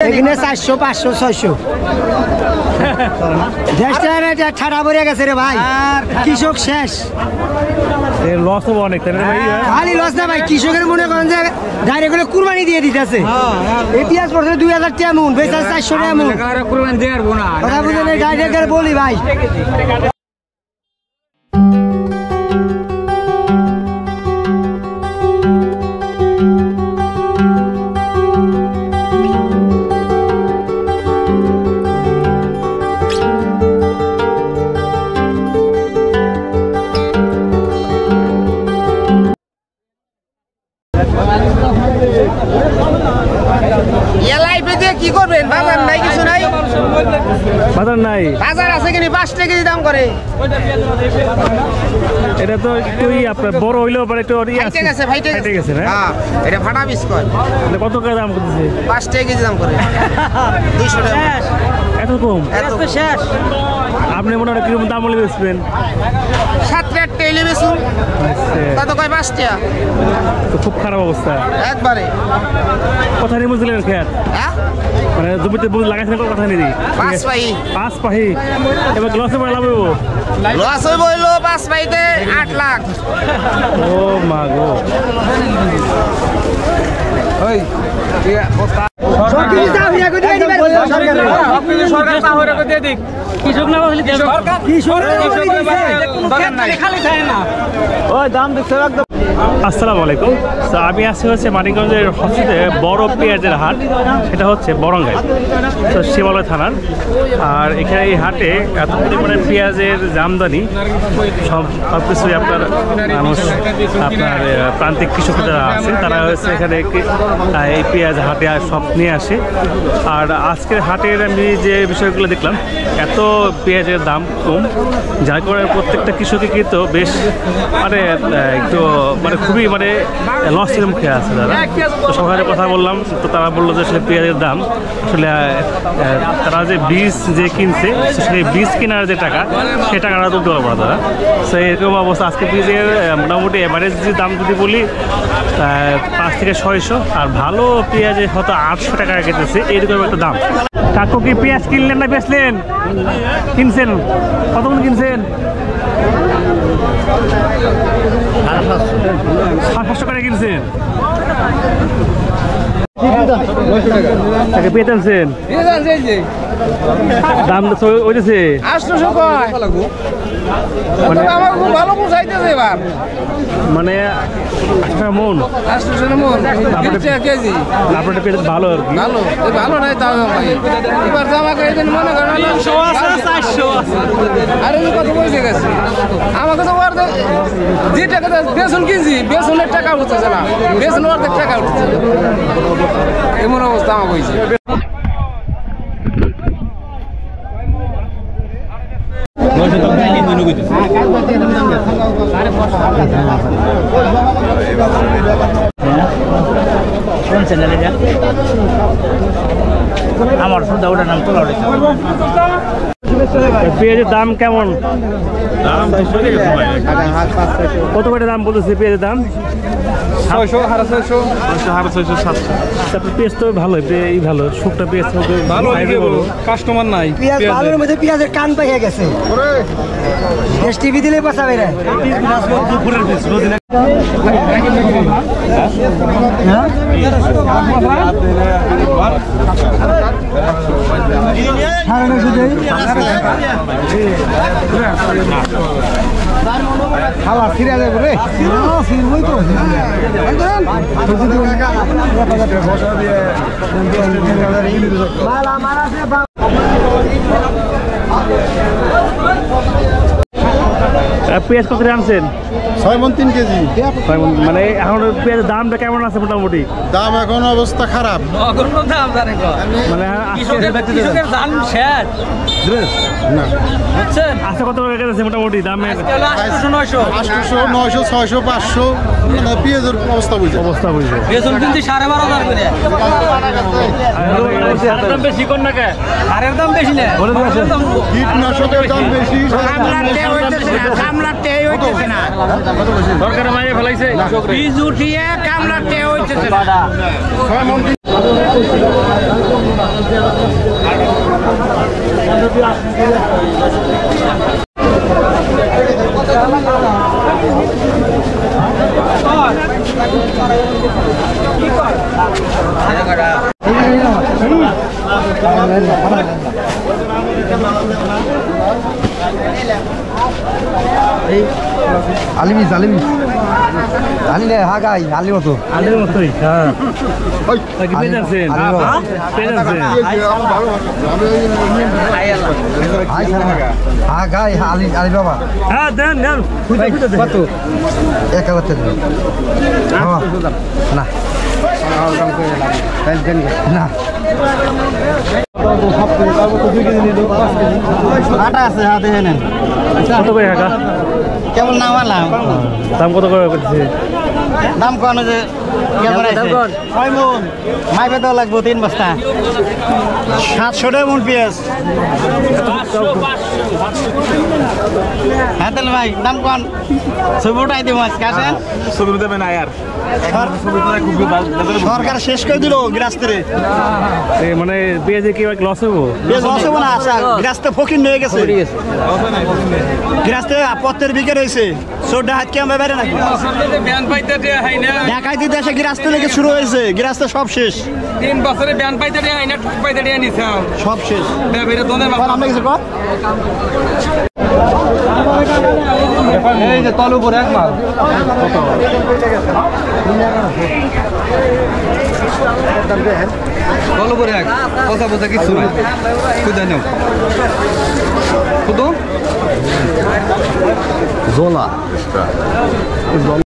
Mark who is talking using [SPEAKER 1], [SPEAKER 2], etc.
[SPEAKER 1] এখানে 400 500 600 দেশটা ঠাড়া পড়ে গেছে রে ভাই কৃষক শেষ
[SPEAKER 2] লস হবে অনেক
[SPEAKER 1] খালি লস না ভাই কৃষকের মনে করেন যে ডাইরেক্ট করে কুরবানি দিয়ে দিতেছে এই পেঁয়াজ পড়ছে 2000 টাকা মন বেচা 400 টাকা মন কুরবানি দেওয়ার না কথা বুঝলেন ডাইরেক্ট বলি ভাই কি করবেন বাজার নাই কিছু নাই
[SPEAKER 2] বাজার নাই
[SPEAKER 1] বাজার আছে কিনি 5 টাকা কেজি দাম করে
[SPEAKER 2] এটা তো একটু আপনার বড় হইলেও পরে একটু
[SPEAKER 1] ঠিক আছে ভাই ঠিক আছে হ্যাঁ এটা ফাটা বিস্কুট
[SPEAKER 2] এটা কত টাকা দাম করতেছে
[SPEAKER 1] 5 টাকা কেজি দাম করে 200 টাকা
[SPEAKER 2] এত কম
[SPEAKER 1] এত শেষ
[SPEAKER 2] আপনি মনে হয় কিরকম দাম বলে বেচবেন
[SPEAKER 1] 7-8 টাকা বেচুন তা তো কয় 5 টাকা
[SPEAKER 2] তো খুব খারাপ অবস্থা
[SPEAKER 1] একবারে
[SPEAKER 2] কথা নিয়ে বুঝলেন খেয়াল
[SPEAKER 1] হ্যাঁ
[SPEAKER 2] মানে জমিতে বুঝ লাগাইছেন কথা নিয়ে 5 পাহি এবার লসে পড়ে লাভ হইব
[SPEAKER 1] লস হইব হইলো 5 পাইতে 8 লাখ
[SPEAKER 2] ও মা গো
[SPEAKER 1] ওই
[SPEAKER 2] আসসালামু আলাইকুম। আমি আসছি হচ্ছে মানিকগঞ্জের সবচেয়ে বড় পেঁয়াজের হাট, সেটা হচ্ছে বরঙ্গাই, তো শিবালয় থানার। আর এখানে এই হাটে এত পরিমাণে পেঁয়াজের আমদানি, সব কিছুই আপনার মানুষ, আপনার প্রান্তিক কৃষক যারা আছে তারা হচ্ছে এখানে এই পেঁয়াজ হাটে সব নিয়ে আসে। আর আজকের হাটের আমি যে বিষয়গুলো দেখলাম, এত পেঁয়াজের দাম কম, যার কারণে প্রত্যেকটা কৃষকই কিন্তু বেশ মানে একটু মানে খুবই মানে লসের মুখে আছে তারা। তো সবাই কথা বললাম, তো তারা বললো যে আসলে পেঁয়াজের দাম আসলে তারা যে বীজ যে কিনছে সেই বীজ কেনার যে টাকা, সেই টাকাটা তুলতে পারবো না তারা। তো এরকম অবস্থা আজকে বীজের মোটামুটি এভারেজ যে দাম যদি বলি 5 থেকে 600, আর ভালো পেঁয়াজে হয়তো 800 টাকা কেটেছে, এরকম একটা দাম। কাকু কি পেঁয়াজ কিনলেন না বেচলেন? কিনছেন? কতক্ষণ কিনছেন? 700 করে কিনছেন। পেয়ে টানছেন দাম ওইটাছে মানে 800 মন
[SPEAKER 1] কেজি।
[SPEAKER 2] আপনার পেয়ে ভালো আর কি,
[SPEAKER 1] ভালো নাই তাও এবার আমাকে মনে করেন 400 আরে কত পয়সা গেছে আমাকে তো যে টাকা বেসন কিনছি বেসনের টাকা উঠতেছে না, বেসন অর্ধেক টাকা উঠতেছে, এমন অবস্থা আমাকে হয়েছে। আমার ওটার নাম তোলা
[SPEAKER 2] পেঁয়াজের দাম কেমন? কত করে দাম বলতেছে পেঁয়াজের দাম?
[SPEAKER 1] 600, 650, 700।
[SPEAKER 2] তারপরে পেঁয়াজ তো ভালোই, এই ভালো শুকটা পেঁয়াজ
[SPEAKER 1] ভালো, কাস্টমার নাই।
[SPEAKER 3] পেঁয়াজ ভালোর মধ্যে পেঁয়াজের কান পাইয়া গেছে, টিভি দিলে পাঠাবে না।
[SPEAKER 1] খালা ফিরে যাবে রে, ফিরবই তো।
[SPEAKER 2] পেঁয়াজ কত আনছেন?
[SPEAKER 4] 6 মণ 3 কেজি।
[SPEAKER 2] মানে এখন পেঁয়াজের দামটা কেমন আছে? মোটামুটি
[SPEAKER 4] দাম এখন অবস্থা খারাপ,
[SPEAKER 2] মানে আচ্ছা কত টাকা আছে মোটামুটি দামের?
[SPEAKER 4] 800, 900, 600, 500 পেঁয়াজের অবস্থা বুঝে
[SPEAKER 2] দাম বেশি কোন না কে?
[SPEAKER 1] আরের দাম বেশি না,
[SPEAKER 4] কীটনাশকের দাম বেশি,
[SPEAKER 2] সরকারের মাইরে ফেলাইছে
[SPEAKER 1] বীজ উঠিয়ে কামলাতে হইছে
[SPEAKER 3] আলিমিস আলিমিস আলি নে হাগাই আলি মতো
[SPEAKER 2] আলের মতোই হ্যাঁ কি পেয়েছেন
[SPEAKER 3] হাগাই আলি আলি বাবা
[SPEAKER 2] হ্যাঁ দেন দেন
[SPEAKER 3] কত 1000 টাকা না না আটা আছে হাতে নেন
[SPEAKER 2] কত করে টাকা
[SPEAKER 3] কেমন নাম আলাম
[SPEAKER 2] দাম কত করে করছে
[SPEAKER 3] দাম কোন যে কেমন আছে 6 মন মাই বেদা লাগবো 3 বস্তা 700 টাকা মন পেঁয়াজ হ্যাঁ তাহলে ভাই দাম কোন ছবিটাই দিব আজকে আসেন
[SPEAKER 2] ছবি দেবে না আর
[SPEAKER 3] সরকার শেষ করে দিল গৃহস্থরে
[SPEAKER 2] মানে পেঁয়াজে কি লস হবো
[SPEAKER 3] লস হবো না আচ্ছা গৃহস্থ ফকির নিয়ে গেছে গৃহস্থ পত্রের বিক্রি হয়েছে সোডা হাত কেমন বেড়ে নাকি ঢাকায় দিতে এসে গৃহস্থ থেকে শুরু হয়েছে গৃহস্থ সব শেষ
[SPEAKER 1] 3 বছরে ব্যান পাইতে দেয় না টুক পাইতে দেয় নিছে
[SPEAKER 3] সব শেষ
[SPEAKER 1] বেরে তোদের
[SPEAKER 3] আমরা কিছু কর এই যে তল উপরে এক মাল তল উপরে এক কথা বলতে কিছু নাই খুদা নেও খুদো জোলা